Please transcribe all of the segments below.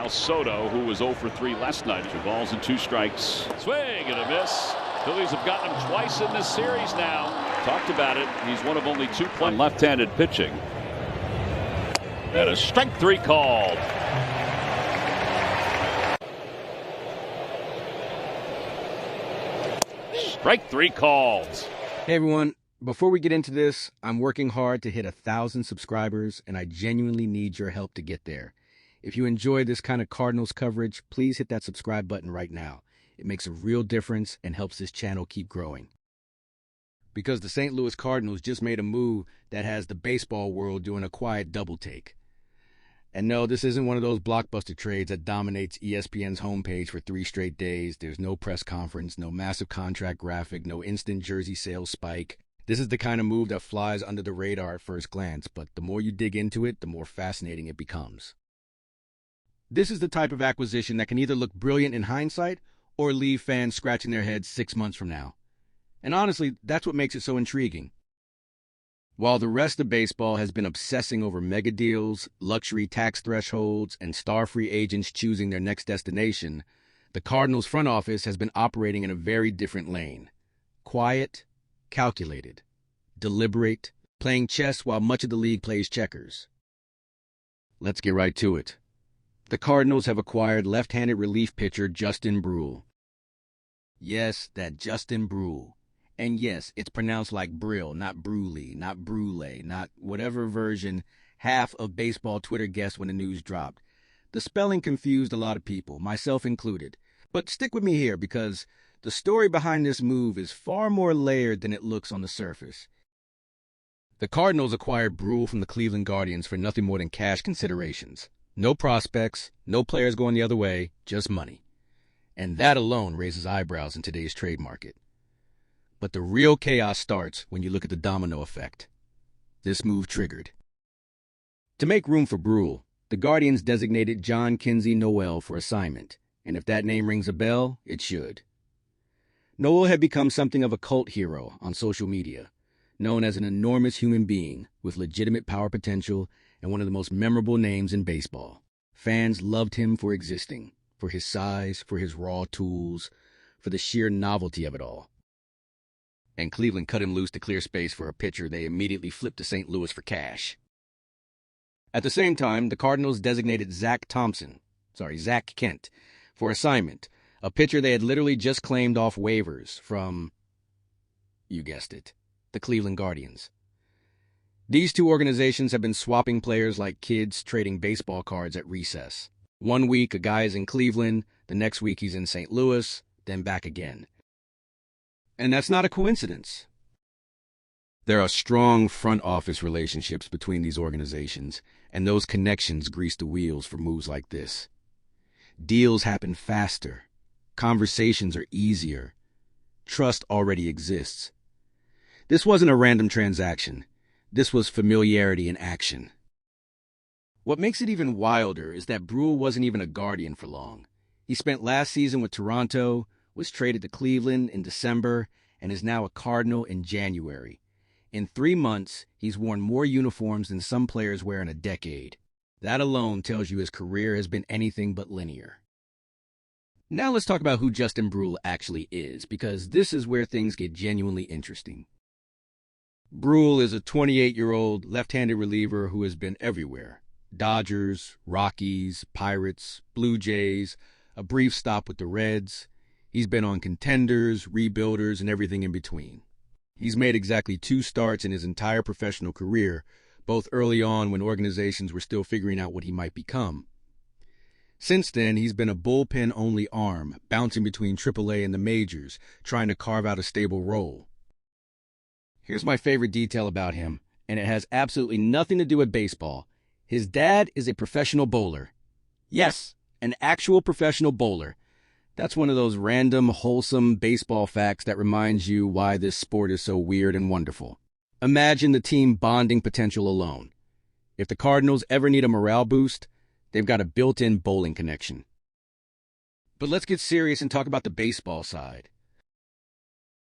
Now Soto, who was 0 for 3 last night. 2 balls and 2 strikes. Swing and a miss. Phillies have gotten him twice in this series now. Talked about it. He's one of only 2 players left-handed pitching. And a strike 3 called. Strike 3 called. Hey everyone, before we get into this, I'm working hard to hit 1,000 subscribers, and I genuinely need your help to get there. If you enjoy this kind of Cardinals coverage, please hit that subscribe button right now. It makes a real difference and helps this channel keep growing. Because the St. Louis Cardinals just made a move that has the baseball world doing a quiet double take. And no, this isn't one of those blockbuster trades that dominates ESPN's homepage for 3 straight days. There's no press conference, no massive contract graphic, no instant jersey sales spike. This is the kind of move that flies under the radar at first glance, but the more you dig into it, the more fascinating it becomes. This is the type of acquisition that can either look brilliant in hindsight or leave fans scratching their heads 6 months from now. And honestly, that's what makes it so intriguing. While the rest of baseball has been obsessing over mega deals, luxury tax thresholds, and star free agents choosing their next destination, the Cardinals front office has been operating in a very different lane. Quiet, calculated, deliberate, playing chess while much of the league plays checkers. Let's get right to it. The Cardinals have acquired left-handed relief pitcher Justin Brule. Yes, that Justin Brule. And yes, it's pronounced like Brule, not Brule, not Brule, not whatever version half of baseball Twitter guessed when the news dropped. The spelling confused a lot of people, myself included. But stick with me here because the story behind this move is far more layered than it looks on the surface. The Cardinals acquired Brule from the Cleveland Guardians for nothing more than cash considerations. No prospects, no players going the other way, just money. And that alone raises eyebrows in today's trade market. But the real chaos starts when you look at the domino effect. This move triggered. To make room for Brule, the Guardians designated John Kinsey Noel for assignment, and if that name rings a bell, it should. Noel had become something of a cult hero on social media, known as an enormous human being with legitimate power potential and one of the most memorable names in baseball. Fans loved him for existing, for his size, for his raw tools, for the sheer novelty of it all. And Cleveland cut him loose to clear space for a pitcher they immediately flipped to St. Louis for cash. At the same time, the Cardinals designated Zach Kent, for assignment, a pitcher they had literally just claimed off waivers from, you guessed it, the Cleveland Guardians. These two organizations have been swapping players like kids trading baseball cards at recess. One week a guy is in Cleveland, the next week he's in St. Louis, then back again. And that's not a coincidence. There are strong front office relationships between these organizations, and those connections grease the wheels for moves like this. Deals happen faster. Conversations are easier. Trust already exists. This wasn't a random transaction. This was familiarity in action. What makes it even wilder is that Brule wasn't even a Guardian for long. He spent last season with Toronto, was traded to Cleveland in December, and is now a Cardinal in January. In 3 months, he's worn more uniforms than some players wear in a decade. That alone tells you his career has been anything but linear. Now let's talk about who Justin Brule actually is, because this is where things get genuinely interesting. Brule is a 28-year-old left-handed reliever who has been everywhere. Dodgers, Rockies, Pirates, Blue Jays, a brief stop with the Reds. He's been on contenders, rebuilders, and everything in between. He's made exactly 2 starts in his entire professional career, both early on when organizations were still figuring out what he might become. Since then, he's been a bullpen-only arm, bouncing between AAA and the majors, trying to carve out a stable role. Here's my favorite detail about him, and it has absolutely nothing to do with baseball. His dad is a professional bowler. Yes, an actual professional bowler. That's one of those random, wholesome baseball facts that reminds you why this sport is so weird and wonderful. Imagine the team bonding potential alone. If the Cardinals ever need a morale boost, they've got a built-in bowling connection. But let's get serious and talk about the baseball side.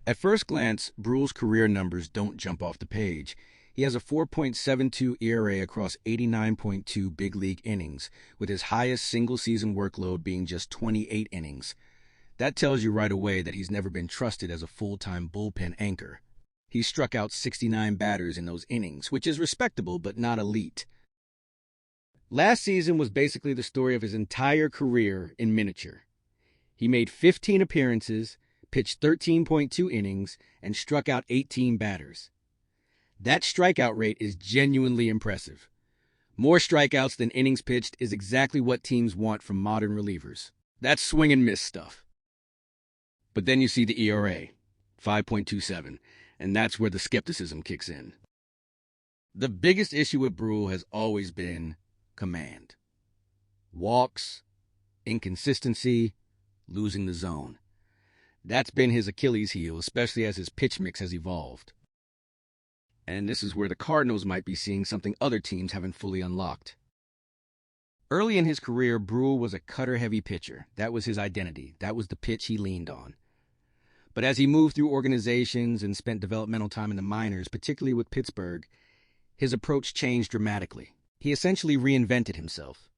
At first glance, Brule's career numbers don't jump off the page. He has a 4.72 ERA across 89.2 big league innings, with his highest single-season workload being just 28 innings. That tells you right away that he's never been trusted as a full-time bullpen anchor. He struck out 69 batters in those innings, which is respectable but not elite. Last season was basically the story of his entire career in miniature. He made 15 appearances, pitched 13.2 innings, and struck out 18 batters. That strikeout rate is genuinely impressive. More strikeouts than innings pitched is exactly what teams want from modern relievers. That's swing and miss stuff. But then you see the ERA, 5.27, and that's where the skepticism kicks in. The biggest issue with Brule has always been command. Walks, inconsistency, losing the zone. That's been his Achilles heel, especially as his pitch mix has evolved. And this is where the Cardinals might be seeing something other teams haven't fully unlocked. Early in his career, Brule was a cutter-heavy pitcher. That was his identity. That was the pitch he leaned on. But as he moved through organizations and spent developmental time in the minors, particularly with Pittsburgh, his approach changed dramatically. He essentially reinvented himself.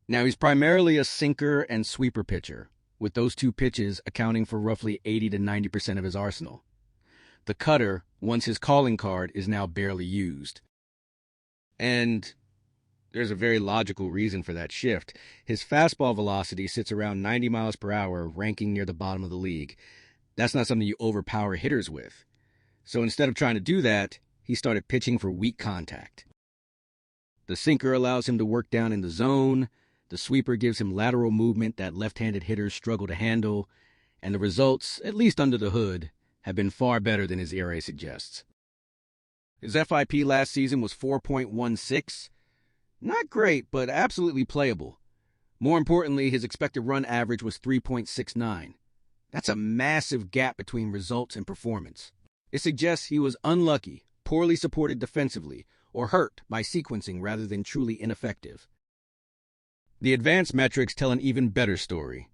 Now, he's primarily a sinker and sweeper pitcher, with those two pitches accounting for roughly 80 to 90% of his arsenal. The cutter, once his calling card, is now barely used. And there's a very logical reason for that shift. His fastball velocity sits around 90 miles per hour, ranking near the bottom of the league. That's not something you overpower hitters with. So instead of trying to do that, he started pitching for weak contact. The sinker allows him to work down in the zone. The sweeper gives him lateral movement that left-handed hitters struggle to handle. And the results, at least under the hood, have been far better than his ERA suggests. His FIP last season was 4.16. Not great, but absolutely playable. More importantly, his expected run average was 3.69. That's a massive gap between results and performance. It suggests he was unlucky, poorly supported defensively, or hurt by sequencing rather than truly ineffective. The advanced metrics tell an even better story.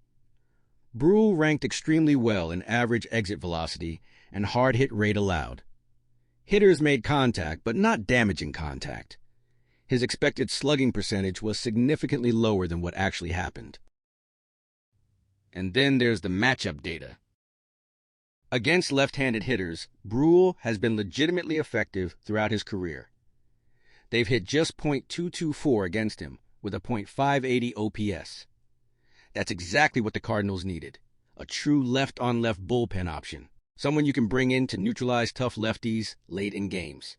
Brule ranked extremely well in average exit velocity and hard hit rate allowed. Hitters made contact, but not damaging contact. His expected slugging percentage was significantly lower than what actually happened. And then there's the matchup data. Against left-handed hitters, Brule has been legitimately effective throughout his career. They've hit just .224 against him, with a .580 OPS. That's exactly what the Cardinals needed. A true left-on-left bullpen option. Someone you can bring in to neutralize tough lefties late in games.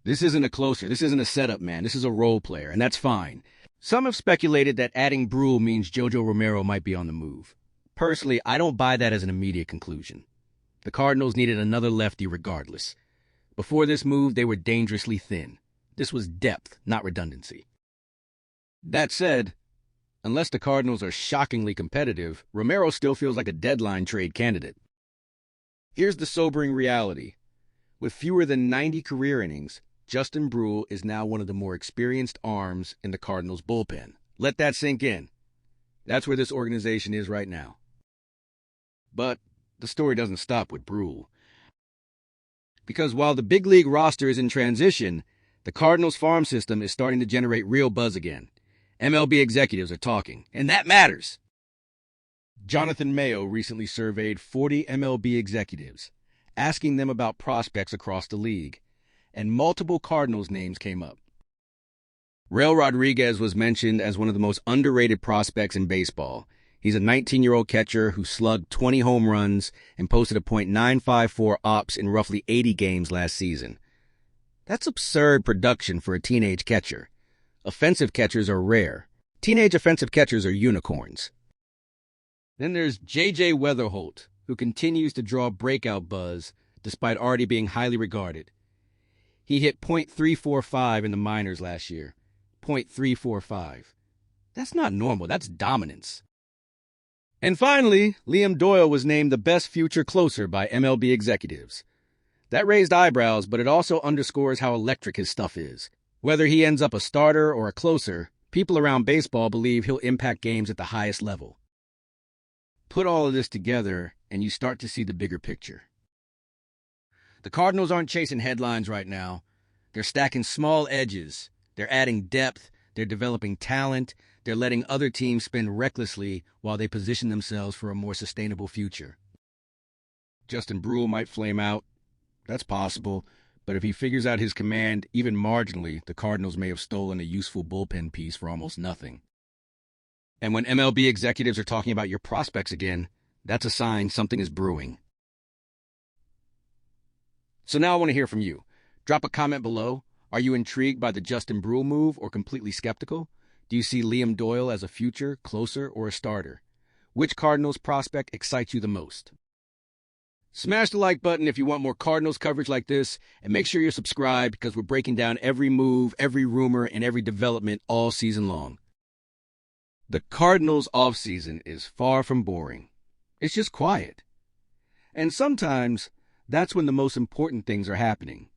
This isn't a closer. This isn't a setup man. This is a role player, and that's fine. Some have speculated that adding Brule means Jojo Romero might be on the move. Personally, I don't buy that as an immediate conclusion. The Cardinals needed another lefty regardless. Before this move, they were dangerously thin. This was depth, not redundancy. That said, unless the Cardinals are shockingly competitive, Romero still feels like a deadline trade candidate. Here's the sobering reality. With fewer than 90 career innings, Justin Brule is now one of the more experienced arms in the Cardinals' bullpen. Let that sink in. That's where this organization is right now. But the story doesn't stop with Brule. Because while the big league roster is in transition, the Cardinals' farm system is starting to generate real buzz again. MLB executives are talking, and that matters. Jonathan Mayo recently surveyed 40 MLB executives, asking them about prospects across the league, and multiple Cardinals names came up. Rail Rodriguez was mentioned as one of the most underrated prospects in baseball. He's a 19-year-old catcher who slugged 20 home runs and posted a .954 OPS in roughly 80 games last season. That's absurd production for a teenage catcher. Offensive catchers are rare. Teenage offensive catchers are unicorns. Then there's J.J. Weatherholt, who continues to draw breakout buzz despite already being highly regarded. He hit .345 in the minors last year. .345. That's not normal. That's dominance. And finally, Liam Doyle was named the best future closer by MLB executives. That raised eyebrows, but it also underscores how electric his stuff is. Whether he ends up a starter or a closer, people around baseball believe he'll impact games at the highest level. Put all of this together, and you start to see the bigger picture. The Cardinals aren't chasing headlines right now. They're stacking small edges. They're adding depth. They're developing talent. They're letting other teams spend recklessly while they position themselves for a more sustainable future. Justin Brule might flame out. That's possible. But if he figures out his command, even marginally, the Cardinals may have stolen a useful bullpen piece for almost nothing. And when MLB executives are talking about your prospects again, that's a sign something is brewing. So now I want to hear from you. Drop a comment below. Are you intrigued by the Justin Brule move or completely skeptical? Do you see Liam Doyle as a future, closer, or a starter? Which Cardinals prospect excites you the most? Smash the like button if you want more Cardinals coverage like this, and make sure you're subscribed because we're breaking down every move, every rumor, and every development all season long. The Cardinals offseason is far from boring. It's just quiet. And sometimes that's when the most important things are happening.